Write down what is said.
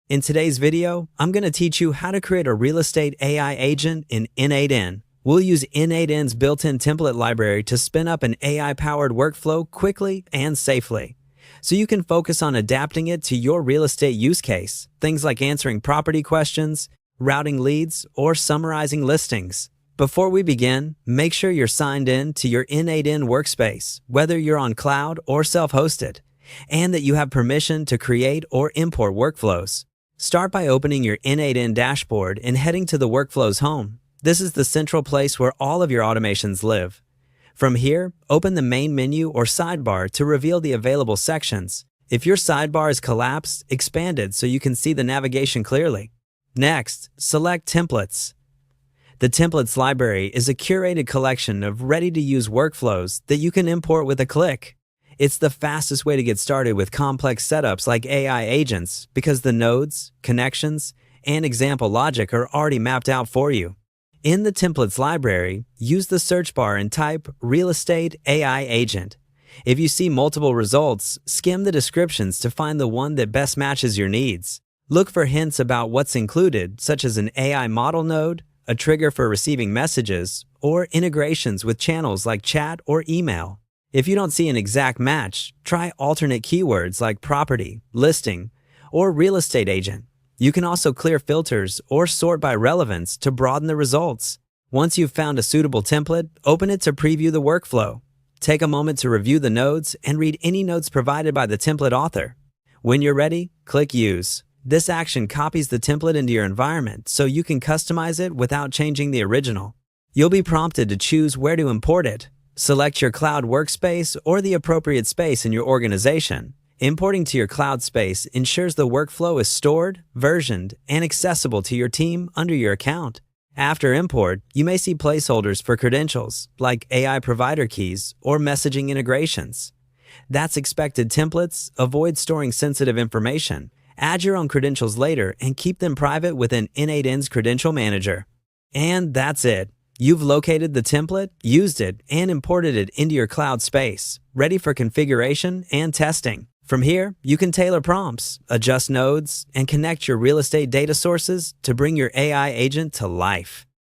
In today's video, I'm going to teach you how to create a real estate AI agent in n8n. We'll use n8n's built-in template library to spin up an AI-powered workflow quickly and safely, so you can focus on adapting it to your real estate use case, things like answering property questions, routing leads, or summarizing listings. Before we begin, make sure you're signed in to your n8n workspace, whether you're on cloud or self-hosted, and that you have permission to create or import workflows. Start by opening your n8n dashboard and heading to the Workflows home. This is the central place where all of your automations live. From here, open the main menu or sidebar to reveal the available sections. If your sidebar is collapsed, expand it so you can see the navigation clearly. Next, select Templates. The Templates library is a curated collection of ready-to-use workflows that you can import with a click. It's the fastest way to get started with complex setups like AI agents because the nodes, connections, and example logic are already mapped out for you. In the Templates library, use the search bar and type Real Estate AI Agent. If you see multiple results, skim the descriptions to find the one that best matches your needs. Look for hints about what's included, such as an AI model node, a trigger for receiving messages, or integrations with channels like chat or email. If you don't see an exact match, try alternate keywords like property, listing, or real estate agent. You can also clear filters or sort by relevance to broaden the results. Once you've found a suitable template, open it to preview the workflow. Take a moment to review the nodes and read any notes provided by the template author. When you're ready, click Use. This action copies the template into your environment so you can customize it without changing the original. You'll be prompted to choose where to import it. Select your cloud workspace or the appropriate space in your organization. Importing to your cloud space ensures the workflow is stored, versioned, and accessible to your team under your account. After import, you may see placeholders for credentials, like AI provider keys or messaging integrations. That's expected templates. Avoid storing sensitive information. Add your own credentials later and keep them private within n8n's Credential Manager. And that's it. You've located the template, used it, and imported it into your cloud space, ready for configuration and testing. From here, you can tailor prompts, adjust nodes, and connect your real estate data sources to bring your AI agent to life.